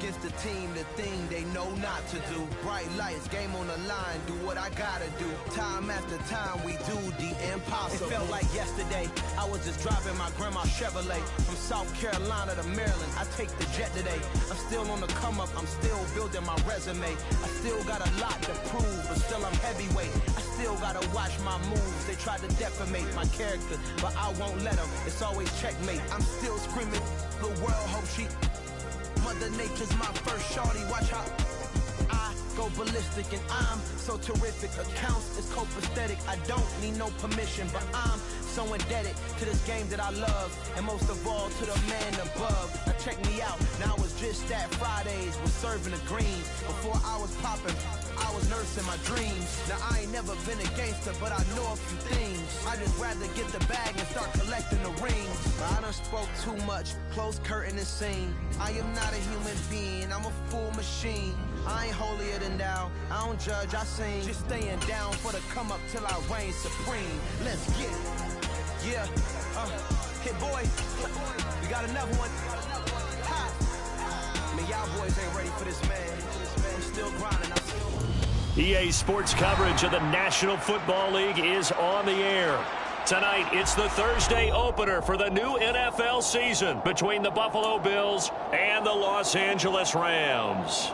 against the team, the thing they know not to do. Bright lights, game on the line, do what I gotta do. Time after time, we do the impossible. It felt like yesterday, I was just driving my grandma's Chevrolet. From South Carolina to Maryland, I take the jet today. I'm still on the come up, I'm still building my resume. I still got a lot to prove, but still I'm heavyweight. I still gotta watch my moves. They try to defamate my character, but I won't let them. It's always checkmate. I'm still screaming, the world hope she... Mother Nature's my first shorty, watch how I go ballistic, and I'm so terrific. Accounts is copacetic, I don't need no permission, but I'm so indebted to this game that I love, and most of all to the man above. Now check me out, now it's just that Fridays was serving the greens. Before I was popping, I was nursing my dreams. Now I ain't never been a gangster, but I know a few things. I just rather get the bag and start collecting the rings. I done spoke too much, close curtain and scene. I am not a human being, I'm a full machine. I ain't holier than thou, I don't judge, I sing. Just staying down for the come up till I reign supreme. Let's get it. Yeah, hit boy, we got another one. Ha. Man, y'all boys ain't ready for this, man. I'm still grinding, I'm still... EA Sports coverage of the National Football League is on the air. Tonight, it's the Thursday opener for the new NFL season between the Buffalo Bills and the Los Angeles Rams.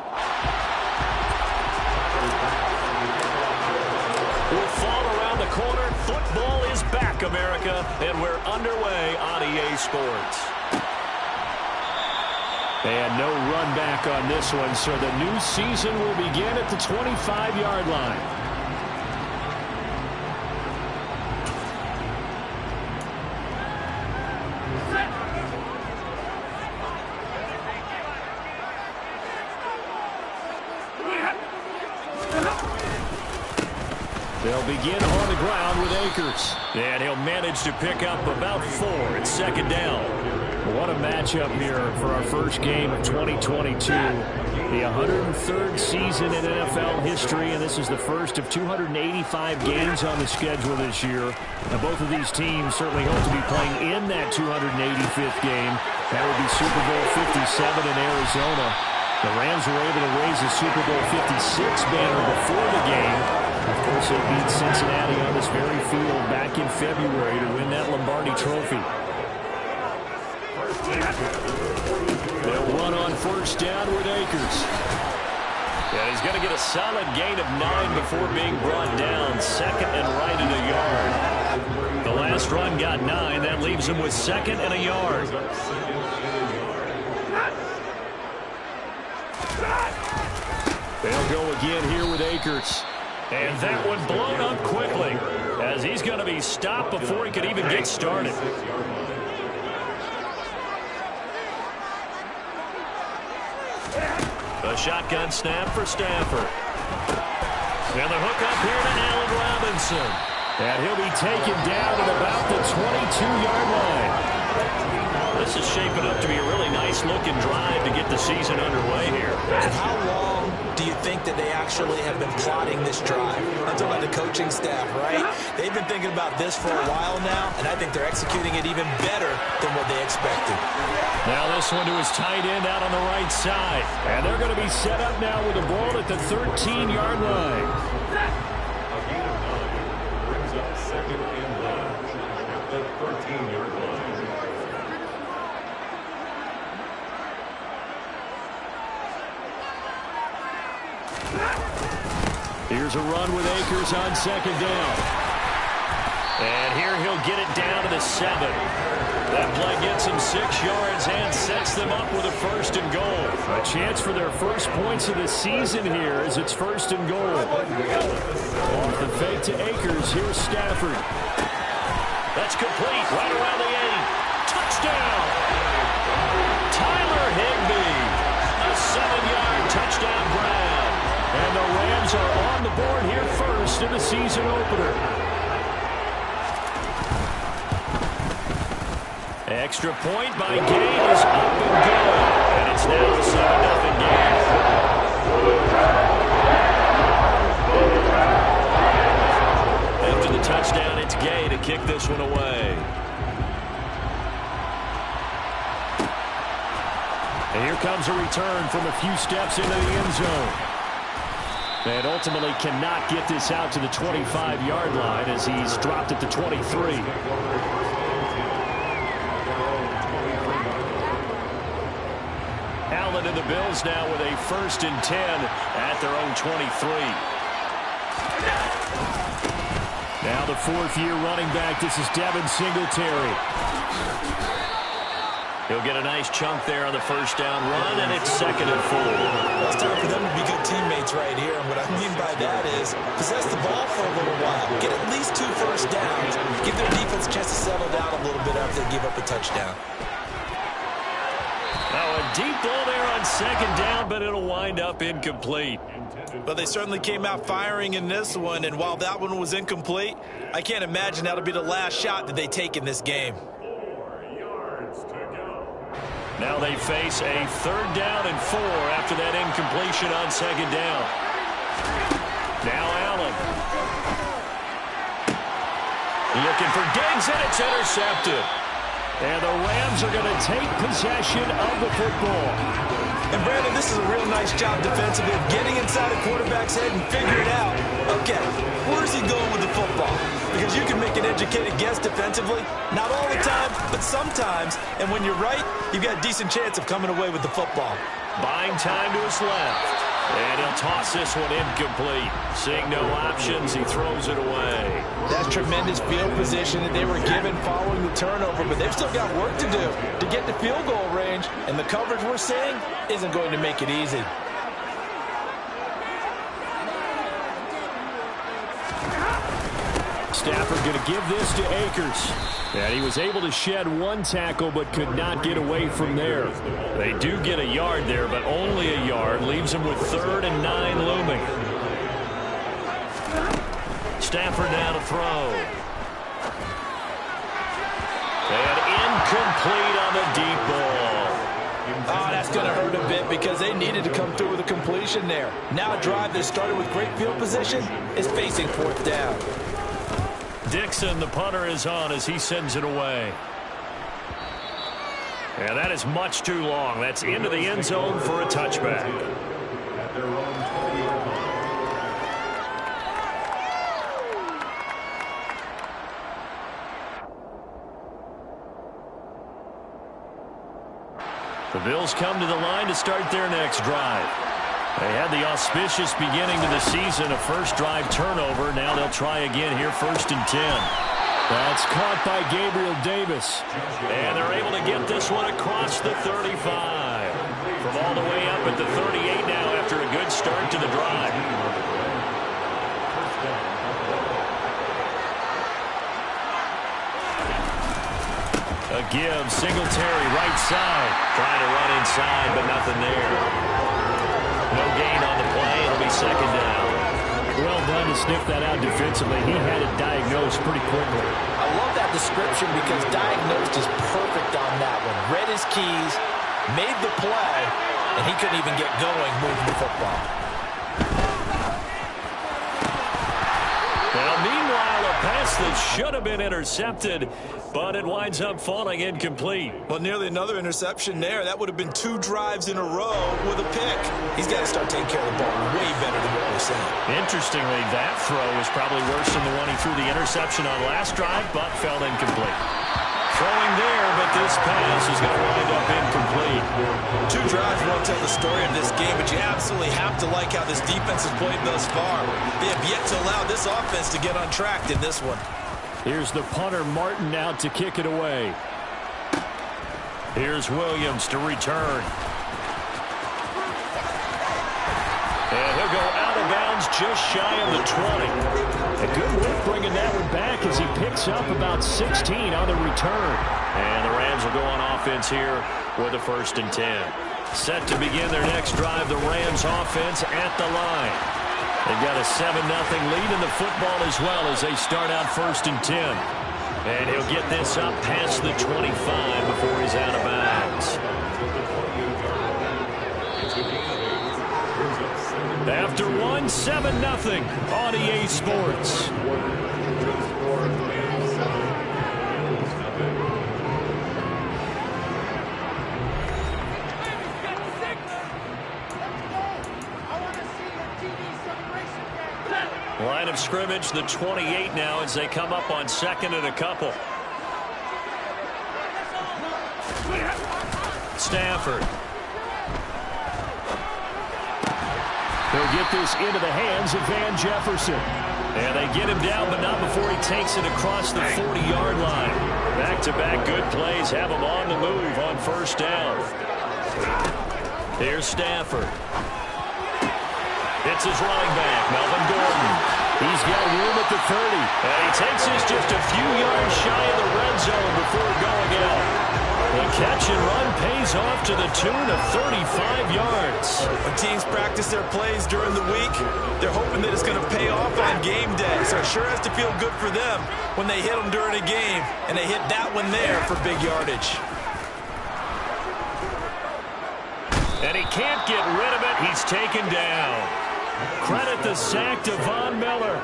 With fall around the corner, football is back, America, and we're underway on EA Sports. And no run back on this one, so the new season will begin at the 25-yard line. They'll begin on the ground with Akers. And he'll manage to pick up about 4 at second down. What a matchup here for our first game of 2022. The 103rd season in NFL history, and this is the first of 285 games on the schedule this year. Now, both of these teams certainly hope to be playing in that 285th game. That would be Super Bowl 57 in Arizona. The Rams were able to raise the Super Bowl 56 banner before the game. Of course, they beat Cincinnati on this very field back in February to win that Lombardi Trophy. They'll run on first down with Akers. And he's going to get a solid gain of 9 before being brought down. Second and right at a yard. The last run got 9. That leaves him with second and a yard. They'll go again here with Akers. And that one blown up quickly as he's going to be stopped before he could even get started. A shotgun snap for Stafford. And the hook up here to Allen Robinson. And he'll be taken down at about the 22-yard line. This is shaping up to be a really nice-looking drive to get the season underway here. And how long do you think that they actually have been plotting this drive? I'm talking about the coaching staff, right? They've been thinking about this for a while now, and I think they're executing it even better than what they expected. Now this one to his tight end out on the right side. And they're going to be set up now with the ball at the 13-yard line. Brings up second and 1 at the 13-yard line. Here's a run with Akers on second down. And here he'll get it down to the 7. That play gets him 6 yards and sets them up with a first and goal. A chance for their first points of the season here as it's first and goal. Off the fake to Akers. Here's Stafford. That's complete right around the 8. Touchdown! Tyler Higbee. A 7-yard touchdown grab. And the Rams are on the board here first in the season opener. Extra point by Gay is up and good. And it's now a 7-0 game. After the touchdown, it's Gay to kick this one away. And here comes comes a return from a few steps into the end zone. And ultimately cannot get this out to the 25-yard line as he's dropped at the 23. Allen and the Bills now with a 1st and 10 at their own 23. Now the 4th-year running back. This is Devin Singletary. He'll get a nice chunk there on the 1st down run, and it's 2nd and 4. Well, it's time for them to be good teammates right here. And what I mean by that is possess the ball for a little while. Get at least 2 first downs. Give their defense a chance to settle down a little bit after they give up a touchdown. Oh, a deep ball there on 2nd down, but it'll wind up incomplete. But they certainly came out firing in this one, and while that one was incomplete, I can't imagine that'll be the last shot that they take in this game. Now they face a 3rd down and 4 after that incompletion on 2nd down. Now Allen. Looking for Diggs, and it's intercepted. And the Rams are going to take possession of the football. And Brandon, this is a real nice job defensively of getting inside a quarterback's head and figuring out, okay, where's he going with the football? Because you can make an educated guess defensively. Not all the time, but sometimes. And when you're right, you've got a decent chance of coming away with the football. Buying time to his left. And he'll toss this one incomplete. Seeing no options, he throws it away. That's tremendous field position that they were given following the turnover, but they've still got work to do to get to field goal range, and the coverage we're seeing isn't going to make it easy. Stafford going to give this to Akers. And he was able to shed 1 tackle but could not get away from there. They do get a yard there, but only a yard. Leaves them with 3rd and 9 looming. Stafford now to throw. And incomplete on the deep ball. Oh, that's going to hurt a bit because they needed to come through with a completion there. Now a drive that started with great field position is facing 4th down. Dixon, the punter, is on as he sends it away. And that is much too long. That's into the end zone for a touchback. The Bills come to the line to start their next drive. They had the auspicious beginning to the season, a first drive turnover. Now they'll try again here, 1st and 10. That's caught by Gabriel Davis. And they're able to get this one across the 35. From all the way up at the 38 now after a good start to the drive. A give, Singletary, right side. Trying to run inside, but nothing there. No gain on the play. It'll be 2nd down. Well done to sniff that out defensively. He had it diagnosed pretty quickly. I love that description because diagnosed is perfect on that one. Read his keys, made the play, and he couldn't even get going moving the football. Well, meanwhile, a pass that should have been intercepted, but it winds up falling incomplete. Well, nearly another interception there. That would have been 2 drives in a row with a pick. He's got to start taking care of the ball way better than what we're seeing. Interestingly, that throw was probably worse than the one he threw the interception on last drive, but fell incomplete. Throwing there, but this pass is going to wind up incomplete. 2 drives won't tell the story of this game, but you absolutely have to like how this defense has played thus far. They have yet to allow this offense to get on track in this one. Here's the punter, Martin, out to kick it away. Here's Williams to return. And he'll go out of bounds just shy of the 20. A good work bringing that one back as he picks up about 16 on the return. And the Rams will go on offense here with a 1st and 10. Set to begin their next drive, the Rams offense at the line. They've got a 7-0 lead in the football as well as they start out 1st and 10. And he'll get this up past the 25 before he's out of bounds. After one, 7-0 on EA Sports. Line of scrimmage, the 28 now as they come up on second and a couple. Stafford. He'll get this into the hands of Van Jefferson. And they get him down, but not before he takes it across the 40-yard line. Back-to-back good plays have him on the move on first down. Here's Stafford. It's his running back, Melvin Gordon. He's got room at the 30. And he takes this just a few yards shy of the red zone before going out. The catch and run pays off to the tune of 35 yards. When teams practice their plays during the week, they're hoping that it's going to pay off on game day. So it sure has to feel good for them when they hit them during a game, and they hit that one there for big yardage. And he can't get rid of it. He's taken down. Credit the sack to Von Miller.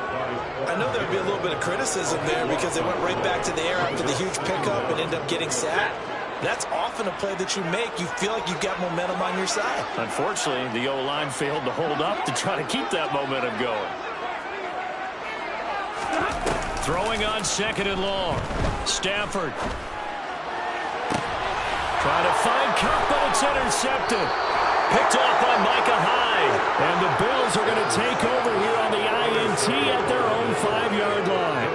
I know there'd be a little bit of criticism there because they went right back to the air after the huge pickup and ended up getting sacked. That's often a play that you make. You feel like you've got momentum on your side. Unfortunately, the O-line failed to hold up to try to keep that momentum going. Throwing on second and long. Stafford. Trying to find Kupp, but it's intercepted. Picked off by Micah Hyde. And the Bills are going to take over here on the INT at their own 5-yard line.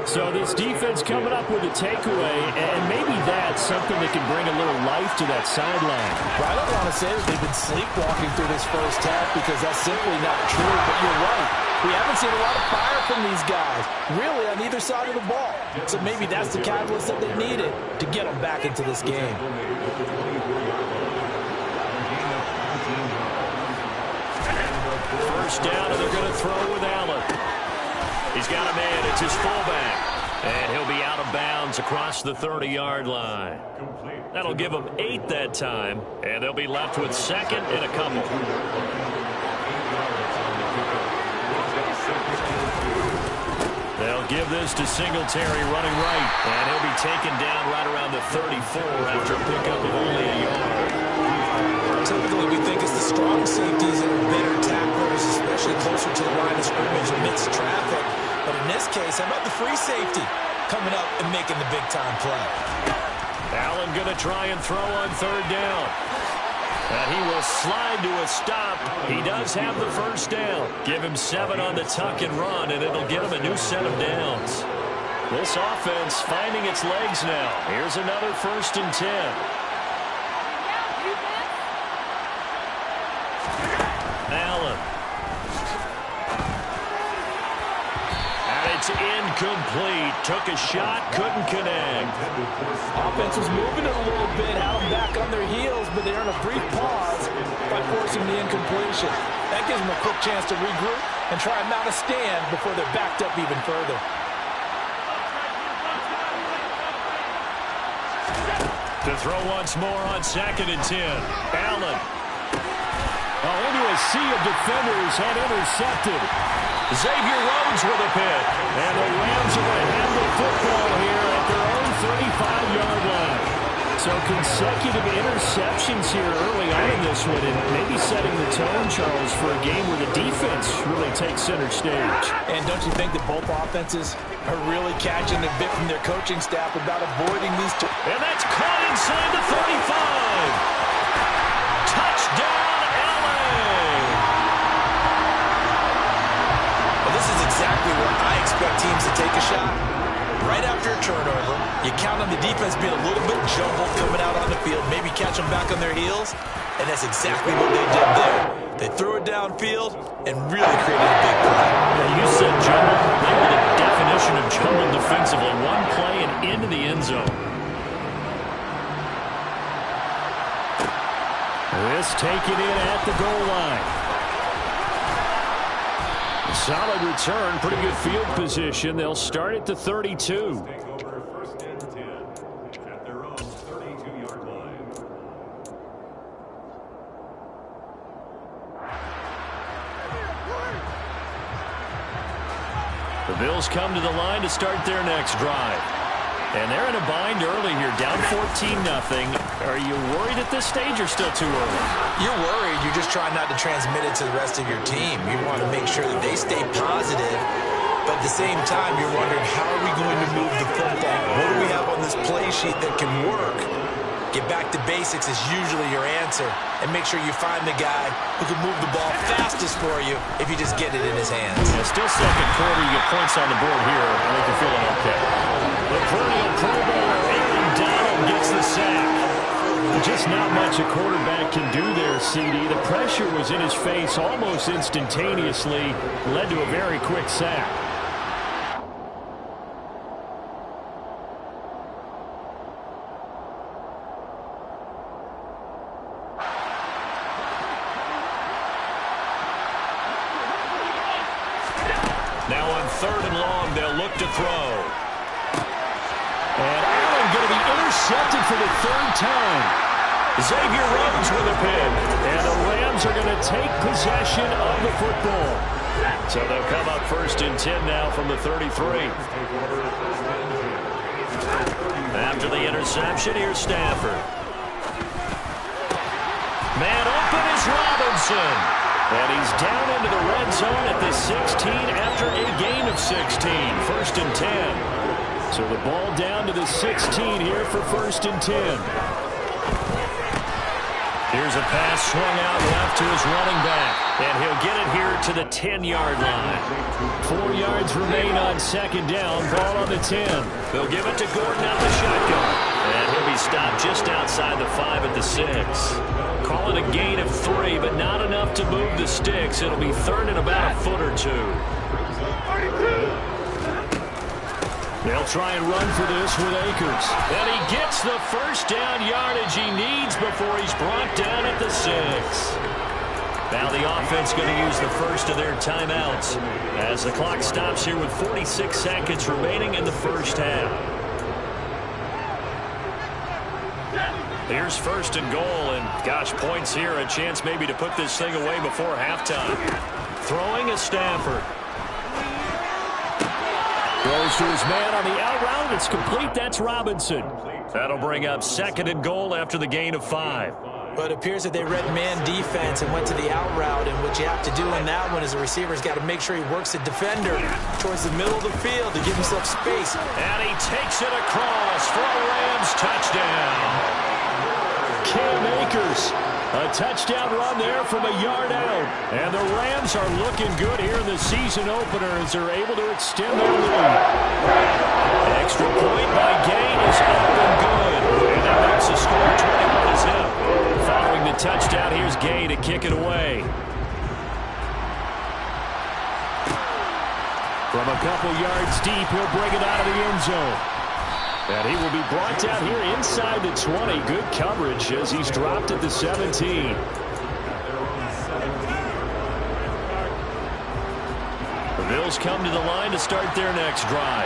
So this defense coming up with a takeaway, and maybe that's something that can bring a little life to that sideline. Well, I don't want to say that they've been sleepwalking through this first half because that's simply not true, but you're right. We haven't seen a lot of fire from these guys, really, on either side of the ball. So maybe that's the catalyst that they needed to get them back into this game. First down, and they're going to throw with Allen. He's got a man. It's his fullback. And he'll be out of bounds across the 30-yard line. That'll give them 8 that time, and they'll be left with second and a couple. They'll give this to Singletary running right, and he'll be taken down right around the 34 after a pickup of only a yard. Typically, we think it's the strong safeties that are better tacklers, especially closer to the line of scrimmage amidst traffic. But in this case, how about the free safety coming up and making the big-time play? Allen going to try and throw on third down. And he will slide to a stop. He does have the first down. Give him 7 on the tuck and run, and it'll get him a new set of downs. This offense finding its legs now. Here's another 1st and 10. Allen. And it's incomplete. Took a shot, couldn't connect. Offense was moving it a little bit, had them back on their heels, but they earned a brief pause by forcing the incompletion. That gives them a quick chance to regroup and try and mount a stand before they're backed up even further. To throw once more on 2nd and 10. Allen. Into a sea of defenders and intercepted. Xavier Rhodes with a pick. And the Rams are going to have the football here at their own 35-yard line. So consecutive interceptions here early on in this one, and maybe setting the tone, Charles, for a game where the defense really takes center stage. And don't you think that both offenses are really catching a bit from their coaching staff about avoiding these two? And that's caught inside the 35. Touchdown, Allen! Well, this is exactly where I expect teams to take a shot. Right after a turnover, you count on the defense being a little bit jumbled coming out on the field, maybe catch them back on their heels, and that's exactly what they did there. They threw it downfield and really created a big play. Yeah, you said jumbled. They were the definition of jumbled defensively. One play and into the end zone. This taken in at the goal line. Solid return, pretty good field position. They'll start at the 32. Take over 1st and 10 at their own 32-yard line. The Bills come to the line to start their next drive. And they're in a bind early here, down 14-0. Are you worried at this stage or still too early? You're worried. You're just trying not to transmit it to the rest of your team. You want to make sure that they stay positive, but at the same time, you're wondering, how are we going to move the football? What do we have on this play sheet that can work? Get back to basics is usually your answer, and make sure you find the guy who can move the ball fastest for you if you just get it in his hands. Yeah, still second quarter. You get points on the board here. I think you're feeling okay. The perennial Pro Bowler, Aaron Donald, gets the sack. Just not much a quarterback can do there, CD. The pressure was in his face almost instantaneously, led to a very quick sack. Now on 3rd and long, they'll look to throw. And Allen going to be intercepted for the 3rd time. Xavier Rhodes with a pick. And the Rams are going to take possession of the football. So they'll come up 1st and 10 now from the 33. After the interception, here's Stafford. Man open is Robinson. And he's down into the red zone at the 16 after a gain of 16. 1st and 10. So the ball down to the 16 here for 1st and 10. Here's a pass swung out left to his running back. And he'll get it here to the 10-yard line. 4 yards remain on 2nd down. Ball on the 10. They'll give it to Gordon out the shotgun. And he'll be stopped just outside the 5 at the 6. Call it a gain of 3, but not enough to move the sticks. It'll be 3rd and about a foot or 2. They'll try and run for this with Akers. And he gets the 1st down yardage he needs before he's brought down at the 6. Now the offense going to use the first of their timeouts as the clock stops here with 46 seconds remaining in the 1st half. Here's 1st and goal, and gosh, points here, a chance maybe to put this thing away before halftime. Throwing is Stafford. Throws to his man on the out route. It's complete. That's Robinson. That'll bring up 2nd and goal after the gain of 5. But it appears that they read man defense and went to the out route, and what you have to do in that one is the receiver's got to make sure he works the defender towards the middle of the field to give himself space. And he takes it across for a Rams touchdown. Cam Akers, a touchdown run there from a yard out. And the Rams are looking good here in the season opener as they're able to extend their lead. Extra point by Gay is up and good. And that makes the score 21-0. Following the touchdown, here's Gay to kick it away. From a couple yards deep, he'll bring it out of the end zone. And he will be brought down here inside the 20. Good coverage as he's dropped at the 17. The Bills come to the line to start their next drive.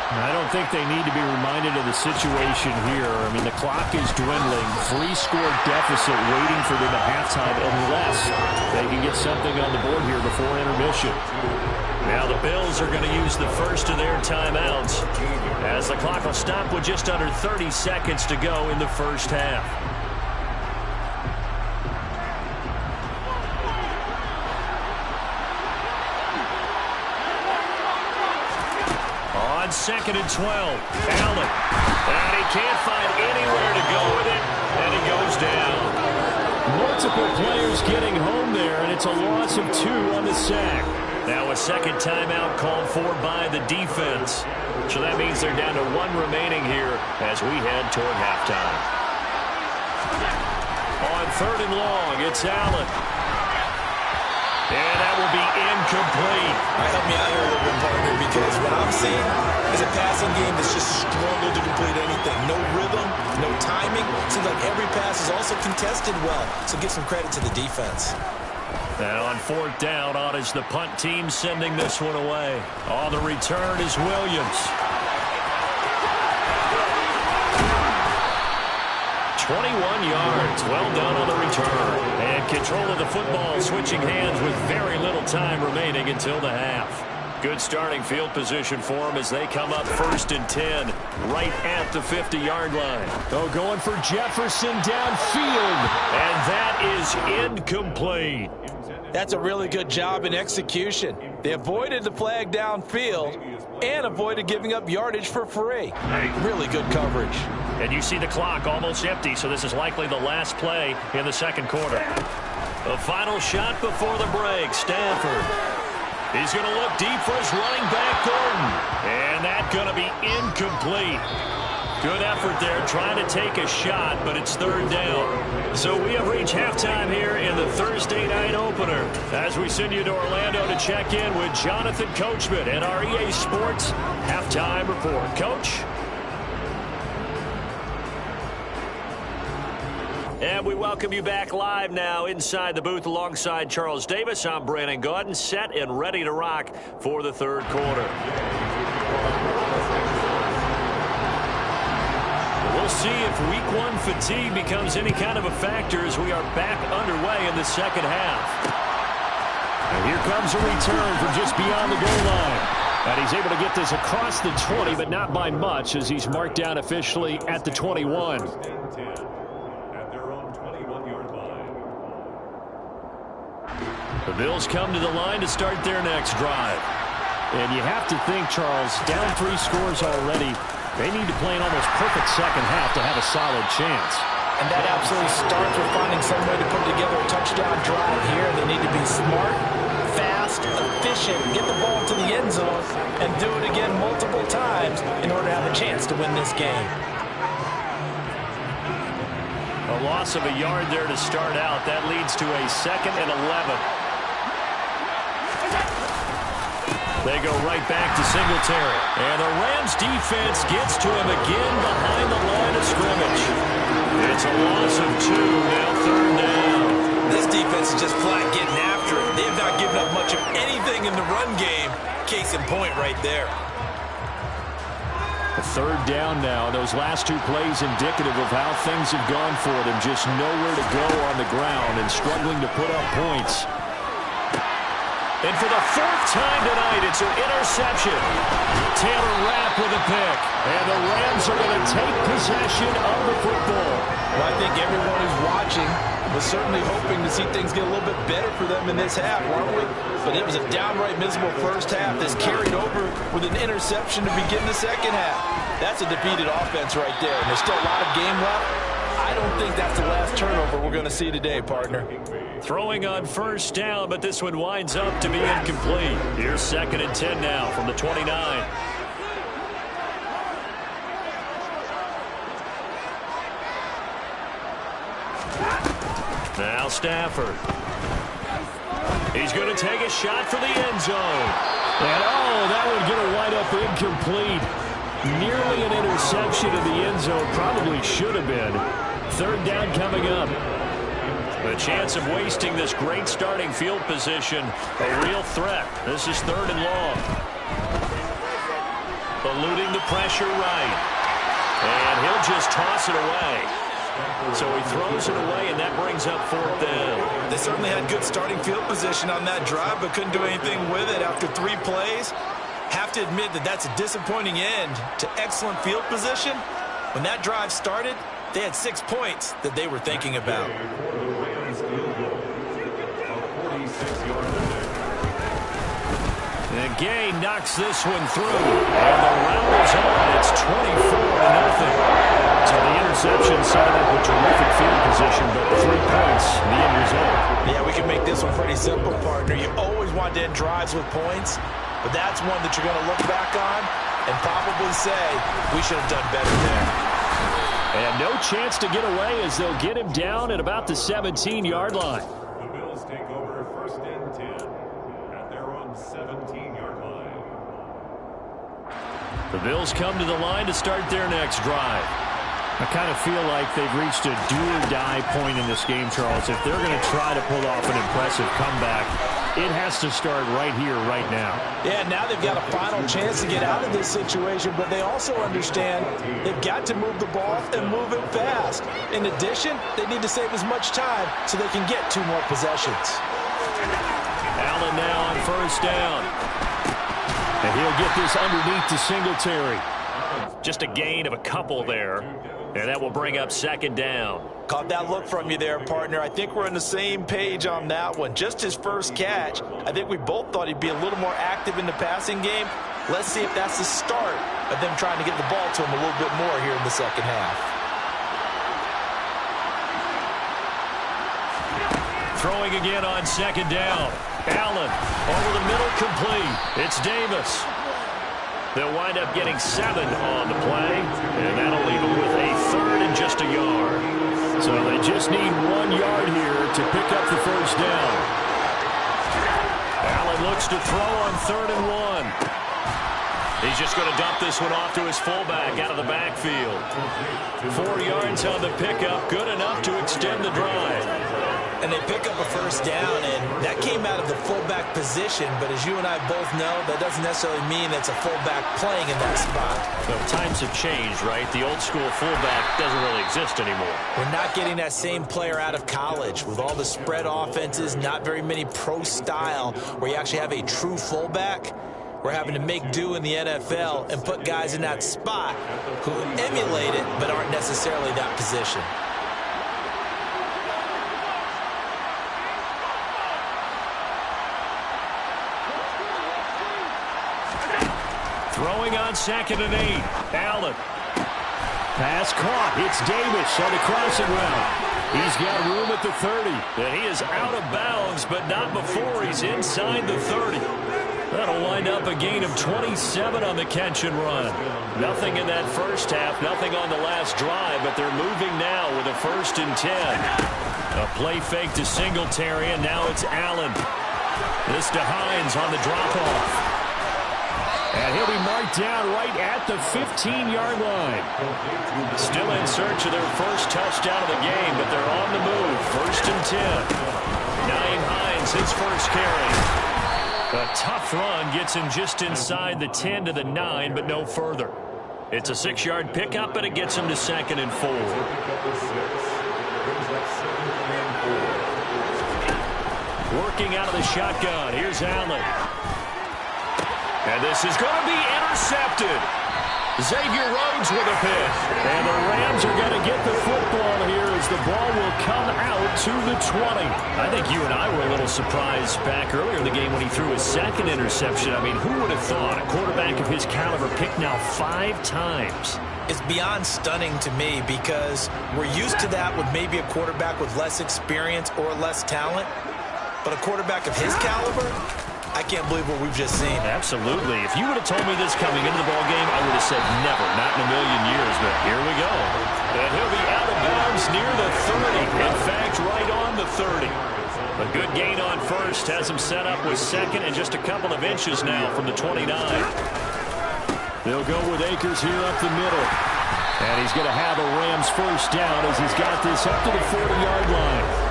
I don't think they need to be reminded of the situation here. I mean, the clock is dwindling. 3-score deficit waiting for them at halftime unless they can get something on the board here before intermission. Now the Bills are going to use the first of their timeouts as the clock will stop with just under 30 seconds to go in the 1st half. On 2nd and 12, Allen. And he can't find anywhere to go with it, and he goes down. Multiple players getting home there, and it's a loss of 2 on the sack. Now a 2nd timeout called for by the defense. So that means they're down to 1 remaining here as we head toward halftime. On 3rd and long, it's Allen. And that will be incomplete. All right, help me out here a little bit, partner, because what I'm seeing is a passing game that's just struggled to complete anything. No rhythm, no timing. Seems like every pass is also contested well. So give some credit to the defense. And on 4th down, on is the punt team sending this one away. On the return is Williams. 21 yards. Well done on the return. And control of the football switching hands with very little time remaining until the half. Good starting field position for them as they come up 1st and 10, right at the 50-yard line. Oh, going for Jefferson downfield, and that is incomplete. That's a really good job in execution. They avoided the flag downfield and avoided giving up yardage for free. Really good coverage. And you see the clock almost empty, so this is likely the last play in the second quarter. The final shot before the break, Stafford. He's going to look deep for his running back, Gordon. And that's going to be incomplete. Good effort there trying to take a shot, but it's 3rd down. So we have reached halftime here in the Thursday night opener as we send you to Orlando to check in with Jonathan Coachman and our EA Sports halftime report. Coach? And we welcome you back live now inside the booth alongside Charles Davis. I'm Brandon Gaudin, set and ready to rock for the 3rd quarter. We'll see if Week 1 fatigue becomes any kind of a factor as we are back underway in the second half. And here comes a return from just beyond the goal line. And he's able to get this across the 20, but not by much as he's marked down officially at the 21. The Bills come to the line to start their next drive. And you have to think, Charles, down 3 scores already, they need to play an almost perfect second half to have a solid chance. And that absolutely starts with finding some way to put together a touchdown drive here. They need to be smart, fast, efficient, get the ball to the end zone, and do it again multiple times in order to have a chance to win this game. A loss of a yard there to start out. That leads to a 2nd and 11. They go right back to Singletary. And the Rams defense gets to him again behind the line of scrimmage. It's a loss of 2, now 3rd down. This defense is just flat getting after it. They have not given up much of anything in the run game. Case in point right there. A 3rd down now. Those last 2 plays indicative of how things have gone for them. Just nowhere to go on the ground and struggling to put up points. And for the 4th time tonight, it's an interception. Taylor Rapp with a pick. And the Rams are going to take possession of the football. Well, I think everyone who's watching was certainly hoping to see things get a little bit better for them in this half, weren't we? But it was a downright miserable first half. This carried over with an interception to begin the second half. That's a defeated offense right there. And there's still a lot of game left. I don't think that's the last turnover we're going to see today, partner. Throwing on 1st down, but this one winds up to be incomplete. Here's 2nd and 10 now from the 29. Now Stafford. He's going to take a shot for the end zone. And that would get a wide-up incomplete. Nearly an interception in the end zone. Probably should have been. 3rd down coming up. The chance of wasting this great starting field position, a real threat. This is 3rd and long. Eluding the pressure right. And he'll just toss it away. So he throws it away, and that brings up 4th down. They certainly had good starting field position on that drive, but couldn't do anything with it after 3 plays. Have to admit that that's a disappointing end to excellent field position. When that drive started, they had 6 points that they were thinking about. And Gay knocks this one through. And the round is on. It's 24-0. So the interception set up a terrific field position, but 3 points, the end result. Yeah, we can make this one pretty simple, partner. You always want to end drives with points, but that's one that you're going to look back on and probably say, we should have done better there. And no chance to get away as they'll get him down at about the 17-yard line. The Bills take over 1st and 10 at their own 17-yard line. The Bills come to the line to start their next drive. I kind of feel like they've reached a do-or-die point in this game, Charles. If they're going to try to pull off an impressive comeback, it has to start right here, right now. Yeah, now they've got a final chance to get out of this situation, but they also understand they've got to move the ball and move it fast. In addition, they need to save as much time so they can get 2 more possessions. Allen now on 1st down. And he'll get this underneath to Singletary. Just a gain of a couple there. And that will bring up second down. Caught that look from you there, partner. I think we're on the same page on that one. Just his first catch. I think we both thought he'd be a little more active in the passing game. Let's see if that's the start of them trying to get the ball to him a little bit more here in the second half. Throwing again on second down. Allen over the middle, complete. It's Davis. They'll wind up getting 7 on the play, and that'll leave them with a third and just a yard. So they just need 1 yard here to pick up the first down. Allen looks to throw on 3rd and 1. He's just going to dump this one off to his fullback out of the backfield. 4 yards on the pickup, good enough to extend the drive. And they pick up a first down, and that came out of the fullback position. But as you and I both know, that doesn't necessarily mean it's a fullback playing in that spot. Well, times have changed, right? The old school fullback doesn't really exist anymore. We're not getting that same player out of college with all the spread offenses, not very many pro style where you actually have a true fullback. We're having to make do in the NFL and put guys in that spot who emulate it but aren't necessarily that position. Throwing on 2nd and 8. Allen. Pass caught. It's Davis on the crossing route. He's got room at the 30. And he is out of bounds, but not before he's inside the 30. That'll wind up a gain of 27 on the catch and run. Nothing in that first half, nothing on the last drive, but they're moving now with a 1st and 10. A play fake to Singletary, and now it's Allen. This to Hines on the drop-off. And he'll be marked down right at the 15-yard line. Still in search of their first touchdown of the game, but they're on the move. 1st and 10. Nyheim Hines, his first carry. A tough run gets him just inside the 10 to the 9, but no further. It's a 6-yard pickup, but it gets him to 2nd and 4. Working out of the shotgun. Here's Allen. And this is going to be intercepted. Xavier Rhodes with a pick. And the Rams are going to get the football here as the ball will come out to the 20. I think you and I were a little surprised back earlier in the game when he threw his 2nd interception. I mean, who would have thought a quarterback of his caliber picked now 5 times? It's beyond stunning to me because we're used to that with maybe a quarterback with less experience or less talent. But a quarterback of his caliber, I can't believe what we've just seen. Absolutely. If you would have told me this coming into the ballgame, I would have said never, not in a million years. But here we go. And he'll be out of bounds near the 30. In fact, right on the 30. A good gain on first has him set up with 2nd and just a couple of inches now from the 29. They'll go with Akers here up the middle. And he's going to have a Rams first down as he's got this up to the 40-yard line.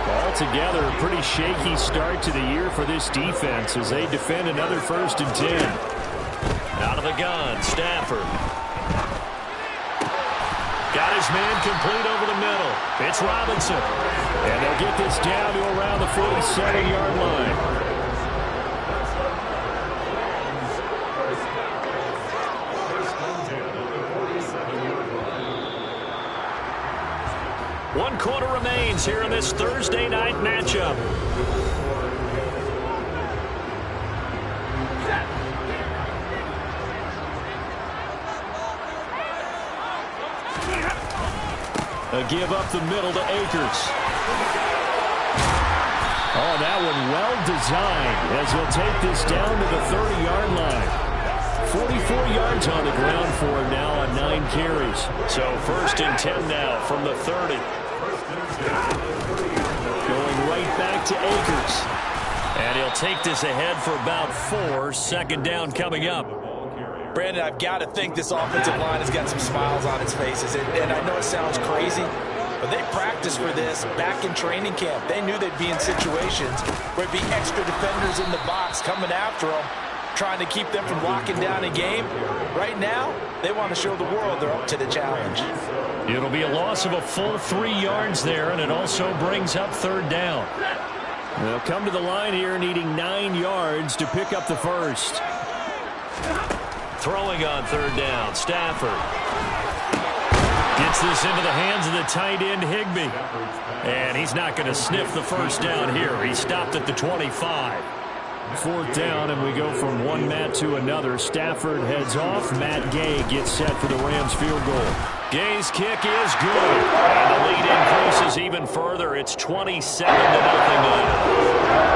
Altogether, a pretty shaky start to the year for this defense as they defend another 1st and 10. Out of the gun, Stafford. Got his man complete over the middle. It's Robinson. And they'll get this down to around the 47-yard line. One quarter remains here in this Thursday night matchup. A give up the middle to Akers. Oh, that one well designed as he'll take this down to the 30-yard line. 44 yards on the ground for him now on 9 carries. So 1st and 10 now from the 30. Going right back to Akers. And he'll take this ahead for about 4. 2nd down coming up. Brandon, I've got to think this offensive line has got some smiles on its faces. And I know it sounds crazy, but they practiced for this back in training camp. They knew they'd be in situations where it'd be extra defenders in the box coming after them, trying to keep them from locking down a game. Right now, they want to show the world they're up to the challenge. It'll be a loss of a full 3 yards there, and it also brings up 3rd down. They'll come to the line here needing 9 yards to pick up the first. Throwing on third down, Stafford. Gets this into the hands of the tight end, Higbee. And he's not going to sniff the first down here. He stopped at the 25. Fourth down, and we go from one Matt to another. Stafford heads off. Matt Gay gets set for the Rams field goal. Gay's kick is good. And the lead increases even further. It's 27-0 now.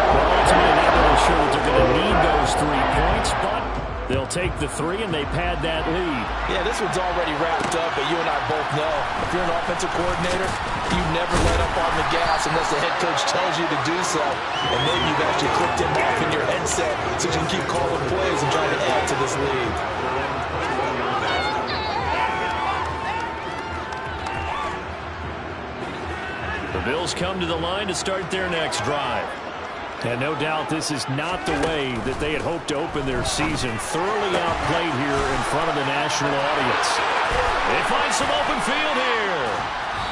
Well, ultimately, not really sure that they're going to need those 3 points, but they'll take the 3 and they pad that lead. Yeah, this one's already wrapped up, but you and I both know if you're an offensive coordinator, you never let up on the gas unless the head coach tells you to do so. And maybe you've actually clicked him off in your headset so you can keep calling plays and trying to add to this lead. The Bills come to the line to start their next drive. And no doubt this is not the way that they had hoped to open their season. Thoroughly outplayed here in front of the national audience. They find some open field here.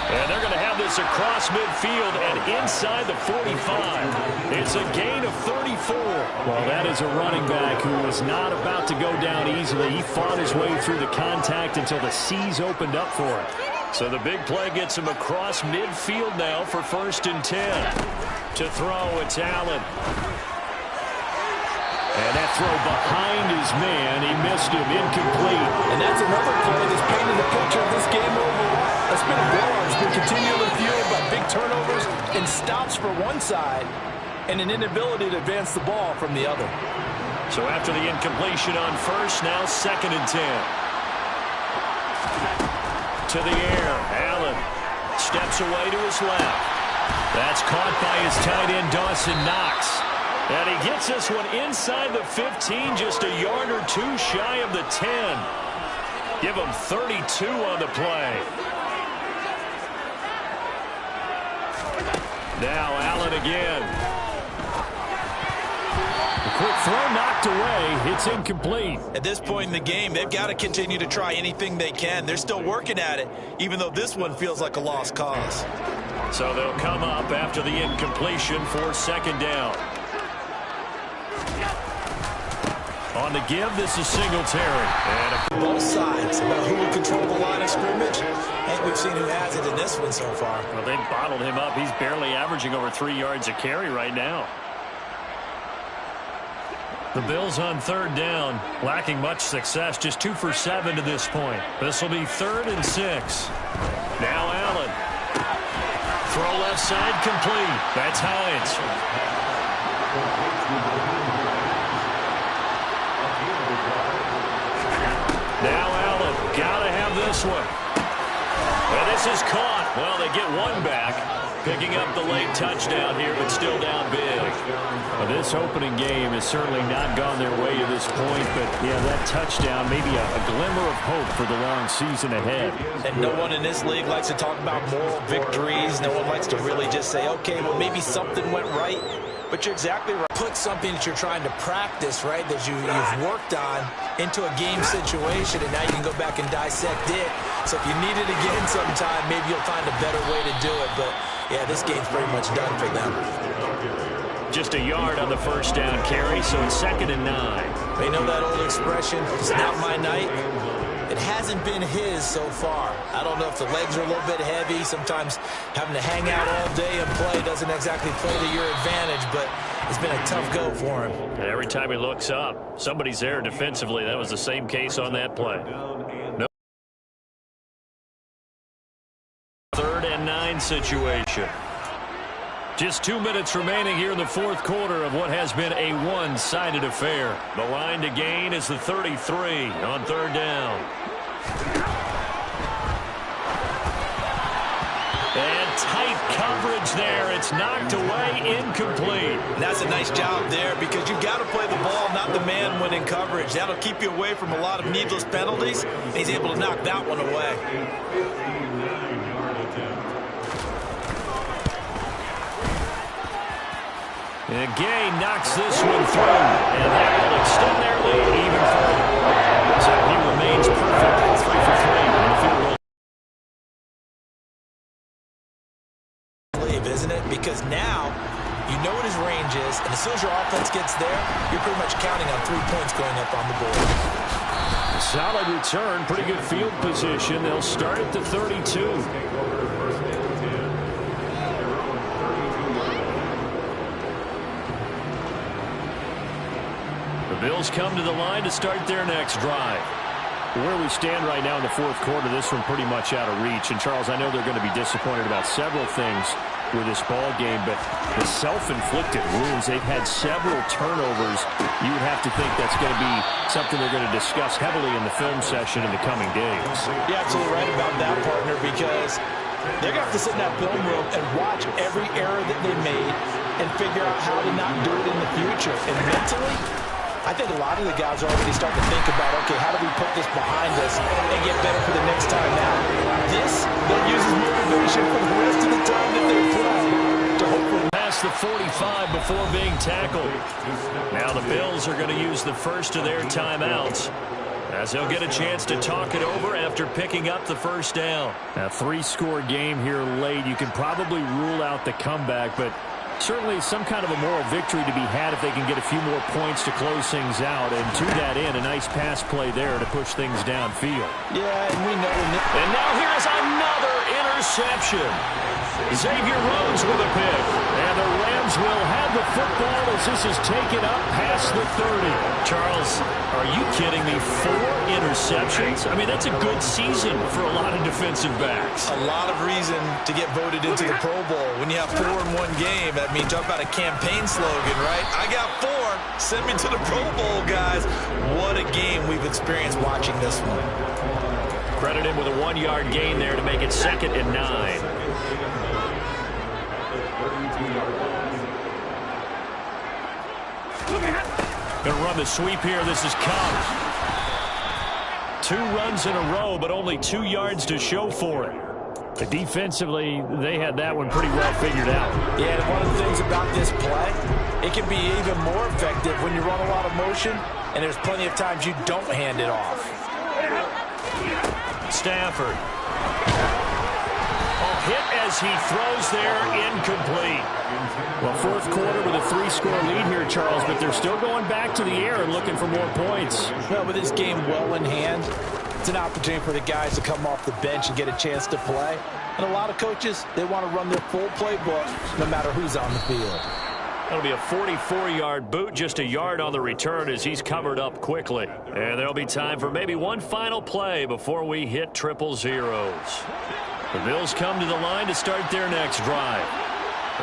And they're going to have this across midfield and inside the 45. It's a gain of 34. Well, that is a running back who was not about to go down easily. He fought his way through the contact until the C's opened up for him. So the big play gets him across midfield now for 1st and 10. To throw, it's Allen. And that throw behind his man, he missed him, incomplete. And that's another play that's painting the picture of this game overall. It's been a blowout. It's been continually fueled by big turnovers and stops for one side and an inability to advance the ball from the other. So after the incompletion on first, now 2nd and 10. To the air, Allen steps away to his left. That's caught by his tight end, Dawson Knox. And he gets this one inside the 15, just a yard or 2 shy of the 10. Give him 32 on the play. Now Allen again. A quick throw knocked away. It's incomplete. At this point in the game, they've got to continue to try anything they can. They're still working at it, even though this one feels like a lost cause. So they'll come up after the incompletion for 2nd down. On the give, this is Singletary. And both sides about who will control the line of scrimmage. I think we've seen who has it in this one so far. Well, they bottled him up. He's barely averaging over 3 yards a carry right now. The Bills on 3rd down, lacking much success, just 2 for 7 to this point. This will be 3rd and 6. Now Allen. Throw left side complete. That's Hines. Now Allen, gotta have this one. And this is caught. Well, they get one back. Picking up the late touchdown here, but still down big. Well, this opening game has certainly not gone their way to this point, but yeah, that touchdown, maybe a glimmer of hope for the long season ahead. And no one in this league likes to talk about moral victories. No one likes to really just say, okay, well, maybe something went right. But you're exactly right. Put something that you're trying to practice, right, that you've worked on into a game situation, and now you can go back and dissect it. So if you need it again sometime, maybe you'll find a better way to do it. But, yeah, this game's pretty much done for them. Just a yard on the first down carry, so it's 2nd and 9. You know that old expression, it's not my night? It hasn't been his so far. I don't know if the legs are a little bit heavy. Sometimes having to hang out all day and play doesn't exactly play to your advantage, but it's been a tough go for him. And every time he looks up, somebody's there defensively. That was the same case on that play. No. 3rd and 9 situation. Just 2 minutes remaining here in the 4th quarter of what has been a one-sided affair. The line to gain is the 33 on 3rd down. And tight coverage there. It's knocked away, incomplete. And that's a nice job there because you've got to play the ball, not the man when in coverage. That'll keep you away from a lot of needless penalties. And he's able to knock that one away. And Gay knocks this one through, and that will extend their lead even further. So he remains perfect, 3 for 3 on the field goal. Isn't it? Because now you know what what his range is, and as soon as your offense gets there, you're pretty much counting on 3 points going up on the board. Solid return, pretty good field position. They'll start at the 32. The Bills come to the line to start their next drive. Where we stand right now in the fourth quarter, this one pretty much out of reach. And, Charles, I know they're going to be disappointed about several things with this ball game, but the self-inflicted wounds, they've had several turnovers. You would have to think that's going to be something they're going to discuss heavily in the film session in the coming days. You're absolutely right about that, partner, because they're going to have to sit in that film room and watch every error that they made and figure out how to not do it in the future. And mentally, I think a lot of the guys are already starting to think about, okay, how do we put this behind us and get better for the next time out? This then uses motivation for the rest of the time that they play to hopefully pass the 45 before being tackled. Now the Bills are going to use the first of their timeouts, as they'll get a chance to talk it over after picking up the first down. A 3-score game here late. You can probably rule out the comeback, but certainly some kind of a moral victory to be had if they can get a few more points to close things out. And to that end, a nice pass play there to push things downfield. Yeah, and we know. And now here's another interception. Xavier Rhodes with a pick. And the Rams will have the football as this is taken up past the 30. Charles, are you kidding me? 4 interceptions? I mean, that's a good season for a lot of defensive backs. A lot of reason to get voted into the Pro Bowl. When you have 4 in one game, I mean, talk about a campaign slogan, right? I got 4. Send me to the Pro Bowl, guys. What a game we've experienced watching this one. Credit him with a 1-yard gain there to make it 2nd and 9. Going to run the sweep here. This is Cobb. 2 runs in a row, but only 2 yards to show for it. But defensively, they had that one pretty well figured out. Yeah, and one of the things about this play, it can be even more effective when you run a lot of motion, and there's plenty of times you don't hand it off. Stafford. Hit as he throws there, incomplete. Well, fourth quarter with a 3-score lead here, Charles, but they're still going back to the air and looking for more points. Well, with this game well in hand, it's an opportunity for the guys to come off the bench and get a chance to play. And a lot of coaches, they want to run their full playbook no matter who's on the field. That'll be a 44-yard boot, just a yard on the return as he's covered up quickly. And there'll be time for maybe one final play before we hit 000. The Bills come to the line to start their next drive.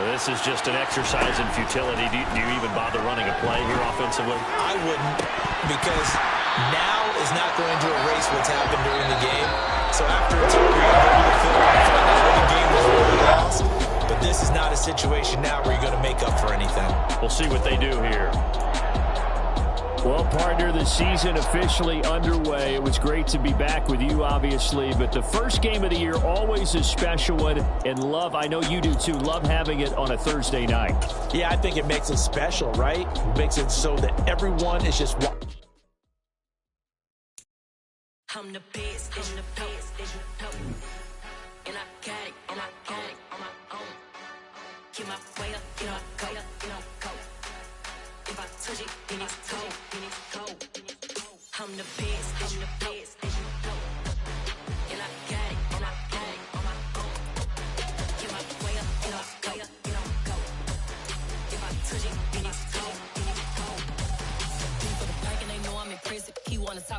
This is just an exercise in futility. Do you even bother running a play here offensively? I wouldn't, because now is not going to erase what's happened during the game. So after it's over, you go to the field and find out where the game was really lost. But this is not a situation now where you're going to make up for anything. We'll see what they do here. Well, partner, the season officially underway. It was great to be back with you, obviously, but the first game of the year always a special one, and love, I know you do too, love having it on a Thursday night. Yeah, I think it makes it special, right? It makes it so that everyone is just watching.